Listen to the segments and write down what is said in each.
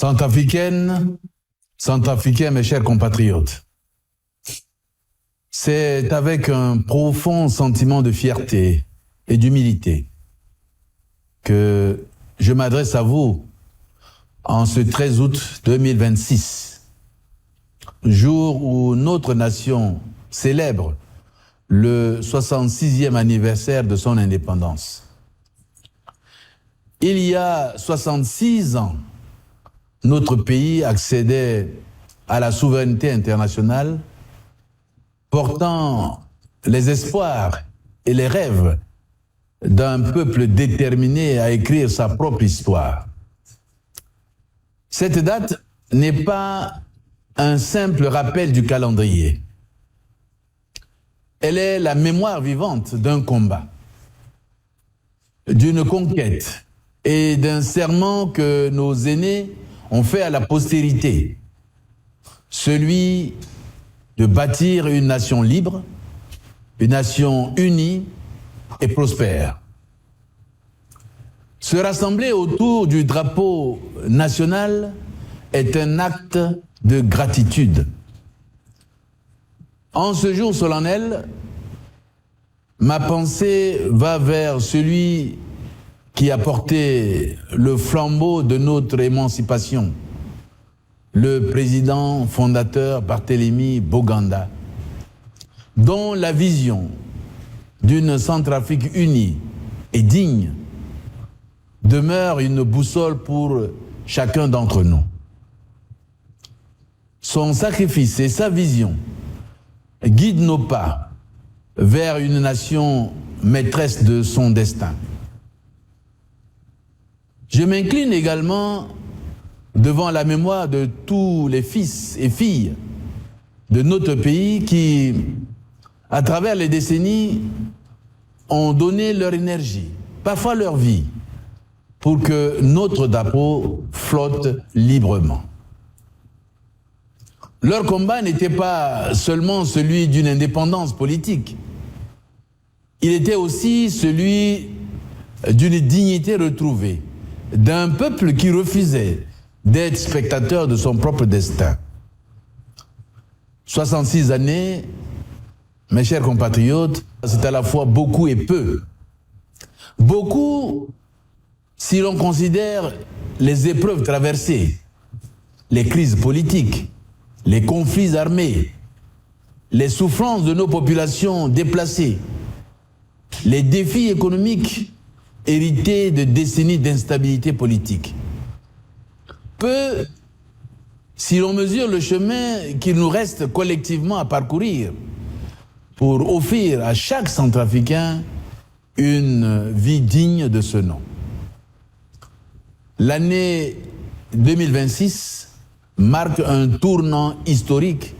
Centrafricaines, Centrafricains, mes chers compatriotes, c'est avec un profond sentiment de fierté et d'humilité que je m'adresse à vous en ce 13 août 2026, jour où notre nation célèbre le 66e anniversaire de son indépendance. Il y a 66 ans, notre pays accédait à la souveraineté internationale, portant les espoirs et les rêves d'un peuple déterminé à écrire sa propre histoire. Cette date n'est pas un simple rappel du calendrier. Elle est la mémoire vivante d'un combat, d'une conquête et d'un serment que nos aînés ont fait à la postérité, celui de bâtir une nation libre, une nation unie et prospère. Se rassembler autour du drapeau national est un acte de gratitude. En ce jour solennel, ma pensée va vers celui qui a porté le flambeau de notre émancipation, le président fondateur Barthélemy Boganda, dont la vision d'une Centrafrique unie et digne demeure une boussole pour chacun d'entre nous. Son sacrifice et sa vision guident nos pas vers une nation maîtresse de son destin. Je m'incline également devant la mémoire de tous les fils et filles de notre pays qui, à travers les décennies, ont donné leur énergie, parfois leur vie, pour que notre drapeau flotte librement. Leur combat n'était pas seulement celui d'une indépendance politique, il était aussi celui d'une dignité retrouvée, d'un peuple qui refusait d'être spectateur de son propre destin. 66 années, mes chers compatriotes, c'est à la fois beaucoup et peu. Beaucoup, si l'on considère les épreuves traversées, les crises politiques, les conflits armés, les souffrances de nos populations déplacées, les défis économiques hérités de décennies d'instabilité politique. Peu, si l'on mesure le chemin qu'il nous reste collectivement à parcourir pour offrir à chaque Centrafricain une vie digne de ce nom. L'année 2026 marque un tournant historique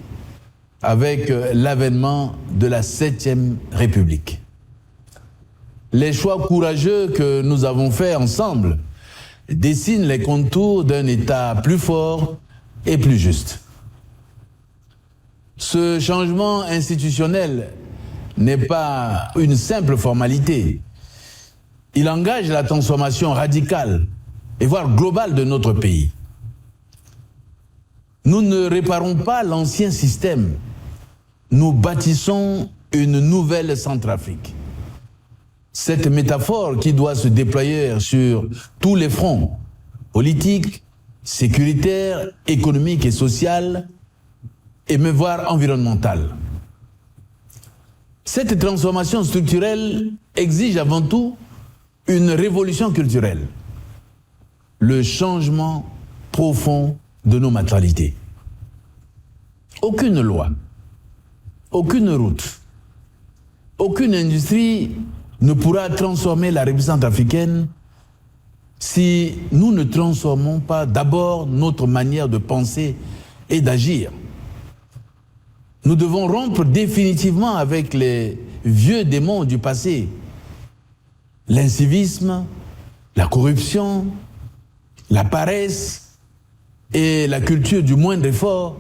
avec l'avènement de la 7e République. Les choix courageux que nous avons faits ensemble dessinent les contours d'un État plus fort et plus juste. Ce changement institutionnel n'est pas une simple formalité. Il engage la transformation radicale et voire globale de notre pays. Nous ne réparons pas l'ancien système, nous bâtissons une nouvelle Centrafrique. Cette métaphore qui doit se déployer sur tous les fronts, politiques, sécuritaires, économiques et sociaux, et même voire environnementales. Cette transformation structurelle exige avant tout une révolution culturelle, le changement profond de nos mentalités. Aucune loi, aucune route, aucune industrie ne pourra transformer la République centrafricaine si nous ne transformons pas d'abord notre manière de penser et d'agir. Nous devons rompre définitivement avec les vieux démons du passé, l'incivisme, la corruption, la paresse et la culture du moindre effort,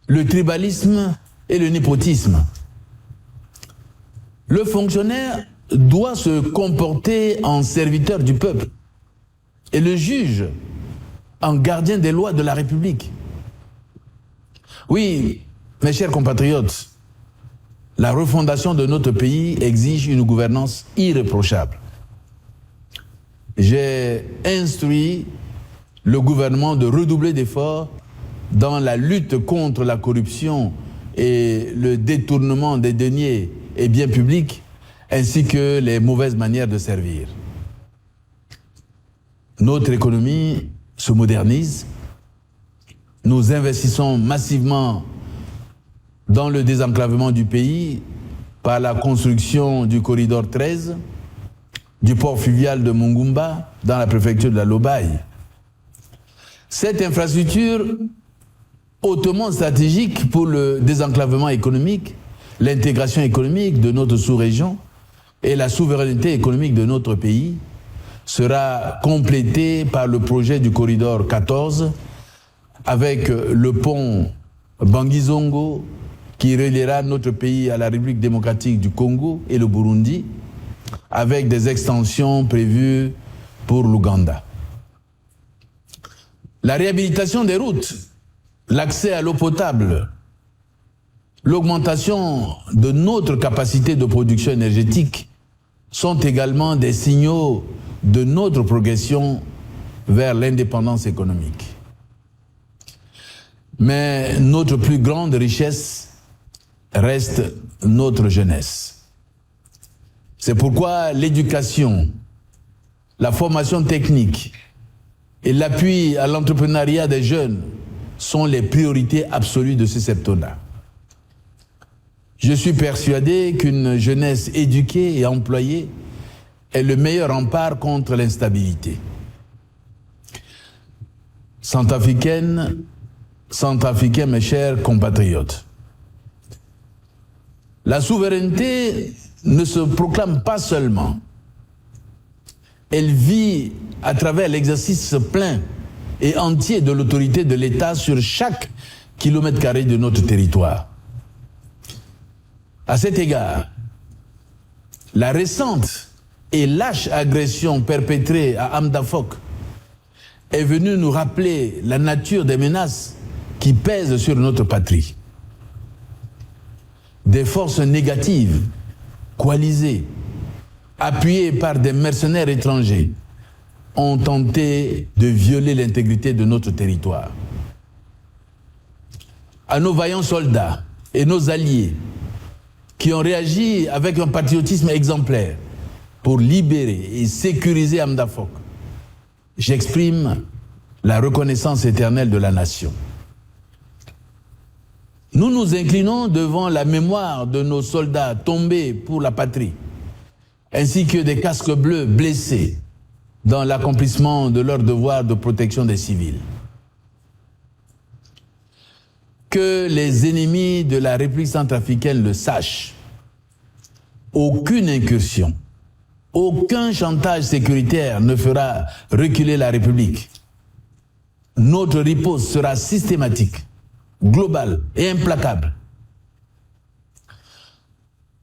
le tribalisme et le népotisme. Le fonctionnaire doit se comporter en serviteur du peuple et le juge en gardien des lois de la République. Oui, mes chers compatriotes, la refondation de notre pays exige une gouvernance irréprochable. J'ai instruit le gouvernement de redoubler d'efforts dans la lutte contre la corruption et le détournement des deniers et biens publics, ainsi que les mauvaises manières de servir. Notre économie se modernise. Nous investissons massivement dans le désenclavement du pays par la construction du corridor 13, du port fluvial de Mungumba dans la préfecture de la Lobaye. Cette infrastructure hautement stratégique pour le désenclavement économique, l'intégration économique de notre sous-région et la souveraineté économique de notre pays sera complétée par le projet du corridor 14 avec le pont Bangui-Zongo qui reliera notre pays à la République démocratique du Congo et le Burundi, avec des extensions prévues pour l'Ouganda. La réhabilitation des routes, l'accès à l'eau potable, l'augmentation de notre capacité de production énergétique sont également des signaux de notre progression vers l'indépendance économique. Mais notre plus grande richesse reste notre jeunesse. C'est pourquoi l'éducation, la formation technique et l'appui à l'entrepreneuriat des jeunes sont les priorités absolues de ce septennat. Je suis persuadé qu'une jeunesse éduquée et employée est le meilleur rempart contre l'instabilité. Centrafricains, mes chers compatriotes, la souveraineté ne se proclame pas seulement. Elle vit à travers l'exercice plein et entier de l'autorité de l'État sur chaque kilomètre carré de notre territoire. À cet égard, la récente et lâche agression perpétrée à Amdafok est venue nous rappeler la nature des menaces qui pèsent sur notre patrie. Des forces négatives, coalisées, appuyées par des mercenaires étrangers, ont tenté de violer l'intégrité de notre territoire. À nos vaillants soldats et nos alliés qui ont réagi avec un patriotisme exemplaire pour libérer et sécuriser Amdafok, j'exprime la reconnaissance éternelle de la nation. Nous nous inclinons devant la mémoire de nos soldats tombés pour la patrie, ainsi que des casques bleus blessés dans l'accomplissement de leur devoir de protection des civils. Que les ennemis de la République centrafricaine le sachent. Aucune incursion, aucun chantage sécuritaire ne fera reculer la République. Notre riposte sera systématique, globale et implacable.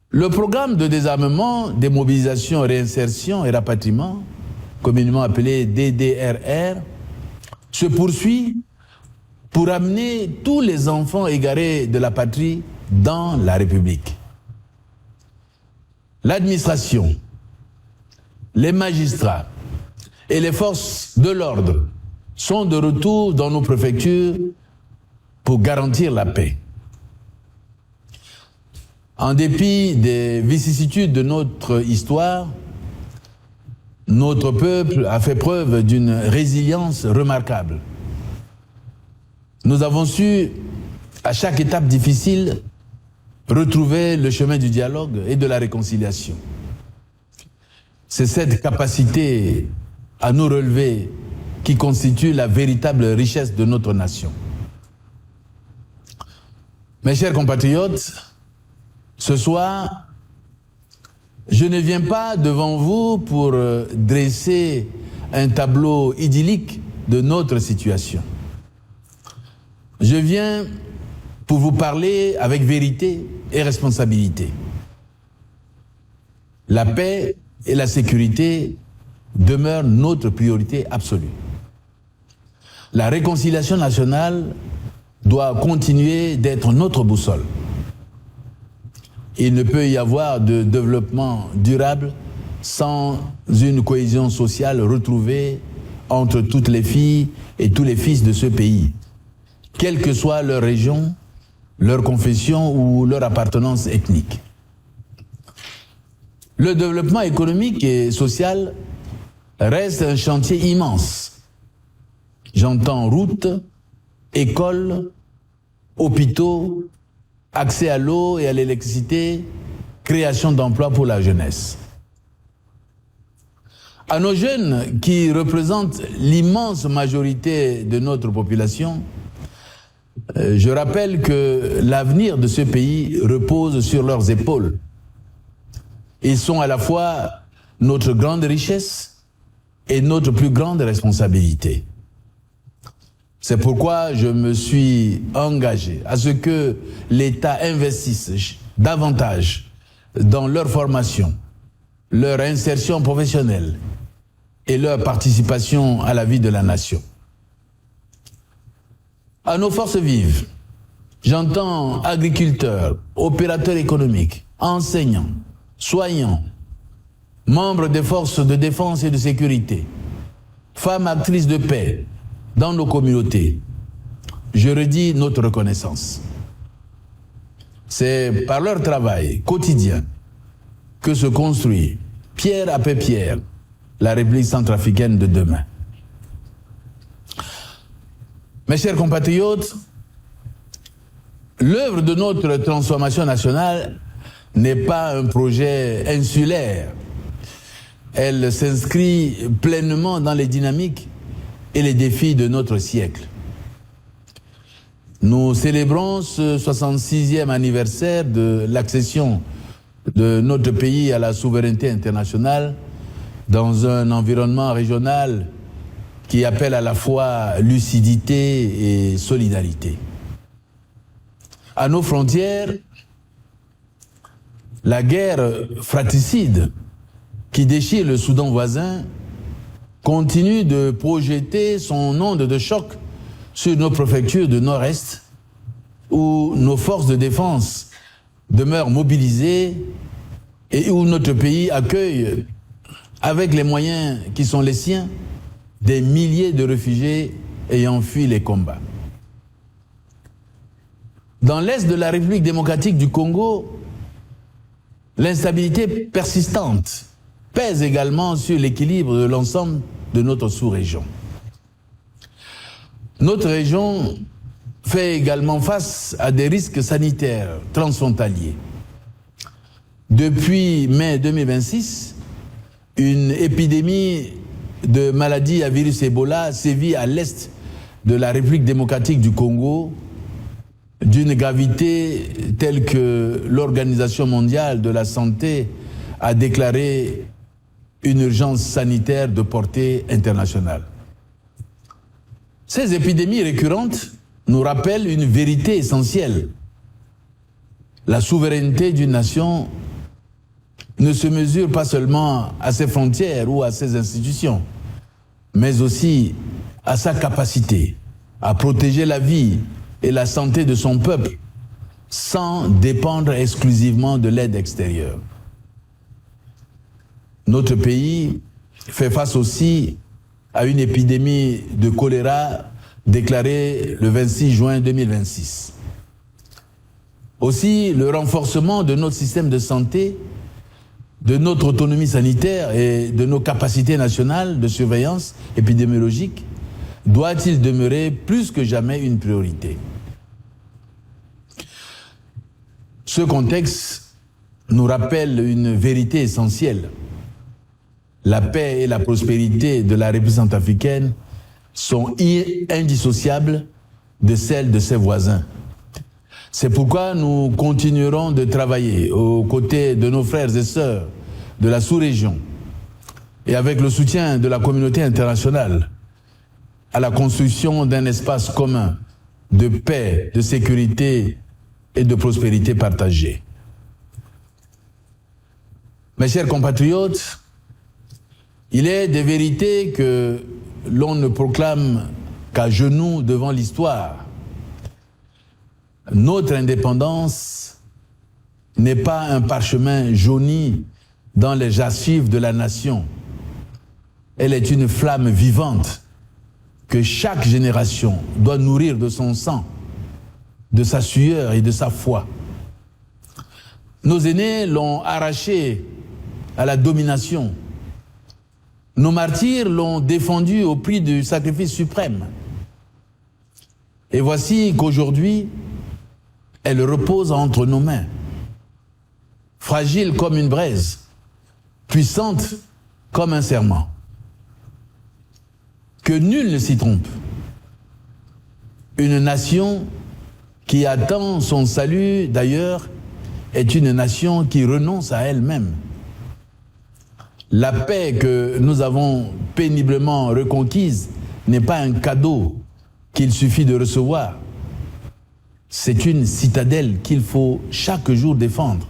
Le programme de désarmement, démobilisation, réinsertion et rapatriement, communément appelé DDRR, se poursuit pour amener tous les enfants égarés de la patrie dans la République. L'administration, les magistrats et les forces de l'ordre sont de retour dans nos préfectures pour garantir la paix. En dépit des vicissitudes de notre histoire, notre peuple a fait preuve d'une résilience remarquable. Nous avons su, à chaque étape difficile, retrouver le chemin du dialogue et de la réconciliation. C'est cette capacité à nous relever qui constitue la véritable richesse de notre nation. Mes chers compatriotes, ce soir, je ne viens pas devant vous pour dresser un tableau idyllique de notre situation. Je viens pour vous parler avec vérité et responsabilité. La paix et la sécurité demeurent notre priorité absolue. La réconciliation nationale doit continuer d'être notre boussole. Il ne peut y avoir de développement durable sans une cohésion sociale retrouvée entre toutes les filles et tous les fils de ce pays, quelle que soit leur région, leur confession ou leur appartenance ethnique. Le développement économique et social reste un chantier immense. J'entends routes, écoles, hôpitaux, accès à l'eau et à l'électricité, création d'emplois pour la jeunesse. À nos jeunes qui représentent l'immense majorité de notre population, je rappelle que l'avenir de ce pays repose sur leurs épaules. Ils sont à la fois notre grande richesse et notre plus grande responsabilité. C'est pourquoi je me suis engagé à ce que l'État investisse davantage dans leur formation, leur insertion professionnelle et leur participation à la vie de la nation. À nos forces vives, j'entends agriculteurs, opérateurs économiques, enseignants, soignants, membres des forces de défense et de sécurité, femmes actrices de paix dans nos communautés. Je redis notre reconnaissance. C'est par leur travail quotidien que se construit, pierre après pierre, la République centrafricaine de demain. Mes chers compatriotes, l'œuvre de notre transformation nationale n'est pas un projet insulaire. Elle s'inscrit pleinement dans les dynamiques et les défis de notre siècle. Nous célébrons ce 66e anniversaire de l'accession de notre pays à la souveraineté internationale dans un environnement régional qui appelle à la fois lucidité et solidarité. À nos frontières, la guerre fratricide qui déchire le Soudan voisin continue de projeter son onde de choc sur nos préfectures de nord-est, où nos forces de défense demeurent mobilisées et où notre pays accueille, avec les moyens qui sont les siens, des milliers de réfugiés ayant fui les combats. Dans l'est de la République démocratique du Congo, l'instabilité persistante pèse également sur l'équilibre de l'ensemble de notre sous-région. Notre région fait également face à des risques sanitaires transfrontaliers. Depuis mai 2026, une épidémie de maladies à virus Ebola sévit à l'est de la République démocratique du Congo, d'une gravité telle que l'Organisation mondiale de la santé a déclaré une urgence sanitaire de portée internationale. Ces épidémies récurrentes nous rappellent une vérité essentielle. La souveraineté d'une nation ne se mesure pas seulement à ses frontières ou à ses institutions, mais aussi à sa capacité à protéger la vie et la santé de son peuple sans dépendre exclusivement de l'aide extérieure. Notre pays fait face aussi à une épidémie de choléra déclarée le 26 juin 2026. Aussi, le renforcement de notre système de santé, de notre autonomie sanitaire et de nos capacités nationales de surveillance épidémiologique doit-il demeurer plus que jamais une priorité. Ce contexte nous rappelle une vérité essentielle. La paix et la prospérité de la République centrafricaine sont indissociables de celles de ses voisins. C'est pourquoi nous continuerons de travailler aux côtés de nos frères et sœurs de la sous-région et avec le soutien de la communauté internationale à la construction d'un espace commun de paix, de sécurité et de prospérité partagée. Mes chers compatriotes, il est des vérités que l'on ne proclame qu'à genoux devant l'histoire. Notre indépendance n'est pas un parchemin jauni dans les archives de la nation. Elle est une flamme vivante que chaque génération doit nourrir de son sang, de sa sueur et de sa foi. Nos aînés l'ont arrachée à la domination. Nos martyrs l'ont défendue au prix du sacrifice suprême. Et voici qu'aujourd'hui, elle repose entre nos mains, fragile comme une braise, puissante comme un serment. Que nul ne s'y trompe. Une nation qui attend son salut, d'ailleurs, est une nation qui renonce à elle-même. La paix que nous avons péniblement reconquise n'est pas un cadeau qu'il suffit de recevoir. C'est une citadelle qu'il faut chaque jour défendre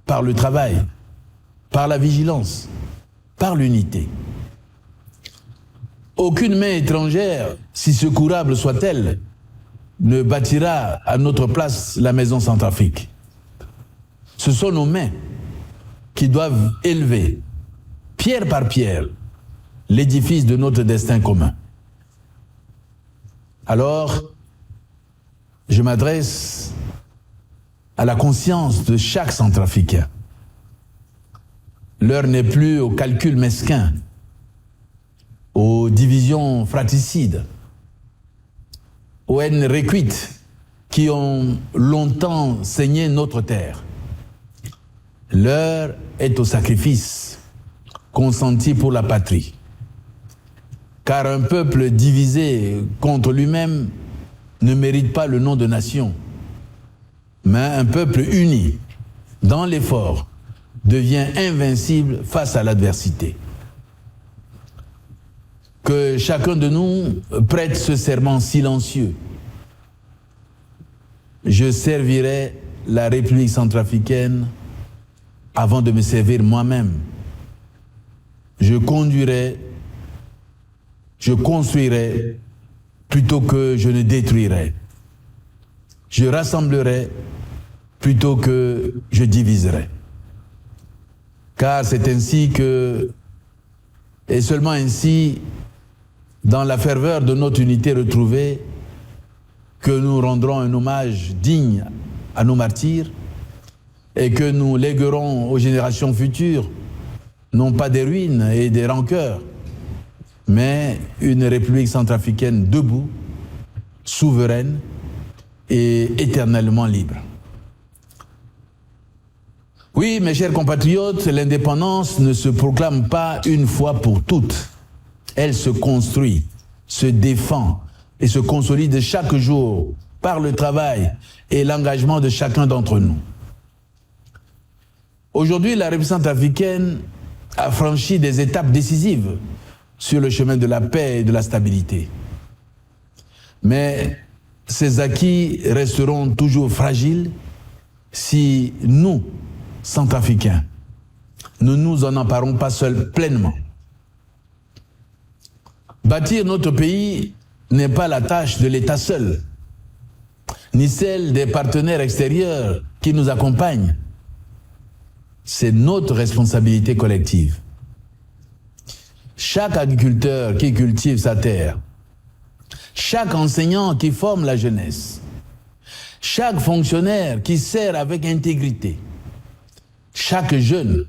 par le travail, par la vigilance, par l'unité. Aucune main étrangère, si secourable soit-elle, ne bâtira à notre place la maison Centrafrique. Ce sont nos mains qui doivent élever, pierre par pierre, l'édifice de notre destin commun. Alors, je m'adresse à la conscience de chaque Centrafricain. L'heure n'est plus au calcul mesquin, aux divisions fratricides, aux haines récuites qui ont longtemps saigné notre terre. L'heure est au sacrifice consenti pour la patrie. Car un peuple divisé contre lui-même ne mérite pas le nom de nation. Mais un peuple uni dans l'effort devient invincible face à l'adversité. Que chacun de nous prête ce serment silencieux. Je servirai la République centrafricaine avant de me servir moi-même. Je conduirai, je construirai plutôt que je ne détruirai. Je rassemblerai plutôt que je diviserai. Car c'est ainsi que, et seulement ainsi, dans la ferveur de notre unité retrouvée, que nous rendrons un hommage digne à nos martyrs et que nous léguerons aux générations futures non pas des ruines et des rancœurs, mais une République centrafricaine debout, souveraine et éternellement libre. Oui, mes chers compatriotes, l'indépendance ne se proclame pas une fois pour toutes. Elle se construit, se défend et se consolide chaque jour par le travail et l'engagement de chacun d'entre nous. Aujourd'hui, la République centrafricaine a franchi des étapes décisives sur le chemin de la paix et de la stabilité. Mais ces acquis resteront toujours fragiles si nous, Centrafricains, ne nous en emparons pas seuls pleinement. Bâtir notre pays n'est pas la tâche de l'État seul, ni celle des partenaires extérieurs qui nous accompagnent. C'est notre responsabilité collective. Chaque agriculteur qui cultive sa terre, chaque enseignant qui forme la jeunesse, chaque fonctionnaire qui sert avec intégrité, chaque jeune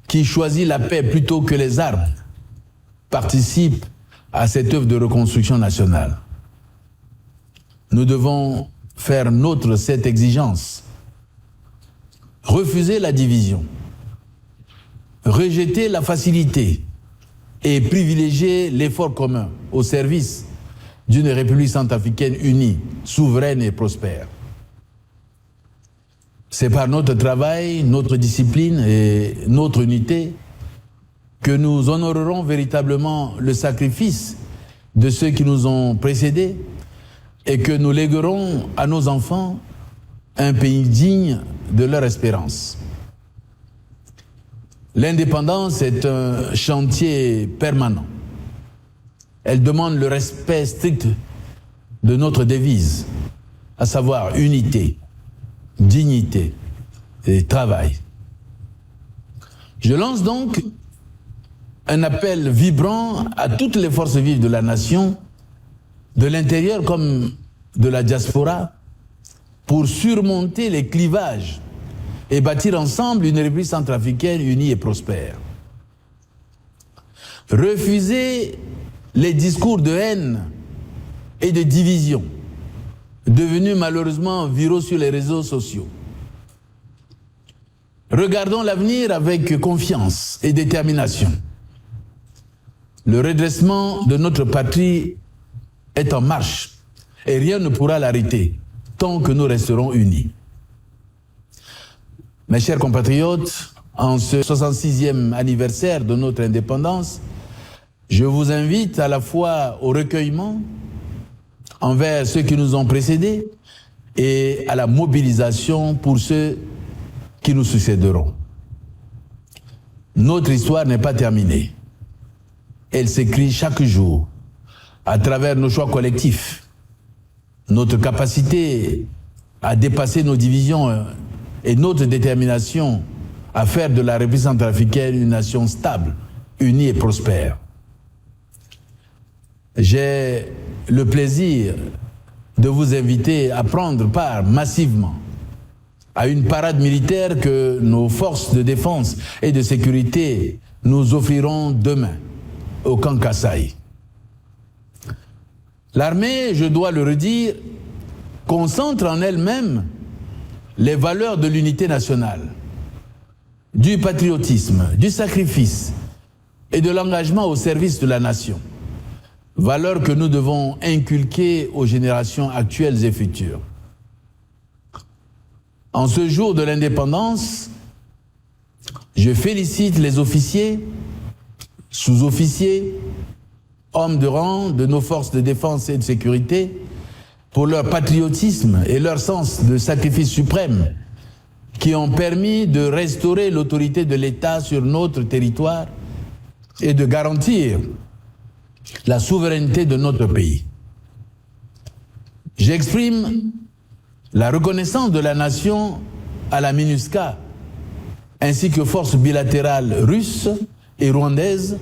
qui choisit la paix plutôt que les armes, participe à cette œuvre de reconstruction nationale. Nous devons faire nôtre cette exigence. Refuser la division, rejeter la facilité et privilégier l'effort commun au service d'une République centrafricaine unie, souveraine et prospère. C'est par notre travail, notre discipline et notre unité que nous honorerons véritablement le sacrifice de ceux qui nous ont précédés et que nous léguerons à nos enfants un pays digne de leur espérance. L'indépendance est un chantier permanent. Elle demande le respect strict de notre devise, à savoir unité, dignité et travail. Je lance donc un appel vibrant à toutes les forces vives de la nation, de l'intérieur comme de la diaspora, pour surmonter les clivages et bâtir ensemble une République centrafricaine unie et prospère. Refuser les discours de haine et de division, devenus malheureusement viraux sur les réseaux sociaux. Regardons l'avenir avec confiance et détermination. Le redressement de notre patrie est en marche et rien ne pourra l'arrêter tant que nous resterons unis. Mes chers compatriotes, en ce 66e anniversaire de notre indépendance, je vous invite à la fois au recueillement envers ceux qui nous ont précédés et à la mobilisation pour ceux qui nous succéderont. Notre histoire n'est pas terminée. Elle s'écrit chaque jour à travers nos choix collectifs, notre capacité à dépasser nos divisions et notre détermination à faire de la République centrafricaine une nation stable, unie et prospère. J'ai le plaisir de vous inviter à prendre part massivement à une parade militaire que nos forces de défense et de sécurité nous offriront demain au camp Kasaï. L'armée, je dois le redire, concentre en elle-même les valeurs de l'unité nationale, du patriotisme, du sacrifice et de l'engagement au service de la nation. Valeurs que nous devons inculquer aux générations actuelles et futures. En ce jour de l'indépendance, je félicite les officiers, sous-officiers, hommes de rang de nos forces de défense et de sécurité pour leur patriotisme et leur sens de sacrifice suprême qui ont permis de restaurer l'autorité de l'État sur notre territoire et de garantir la souveraineté de notre pays. J'exprime la reconnaissance de la nation à la MINUSCA ainsi que forces bilatérales russes et rwandaises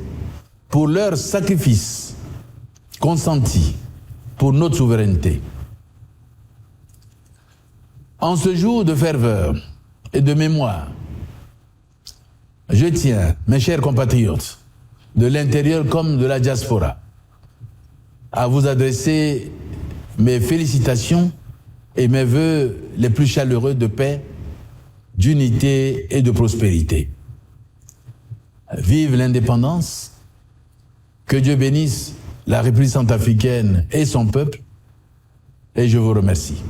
pour leur sacrifice consenti pour notre souveraineté. En ce jour de ferveur et de mémoire, je tiens, mes chers compatriotes, de l'intérieur comme de la diaspora, à vous adresser mes félicitations et mes vœux les plus chaleureux de paix, d'unité et de prospérité. Vive l'indépendance, que Dieu bénisse la République centrafricaine et son peuple, et je vous remercie.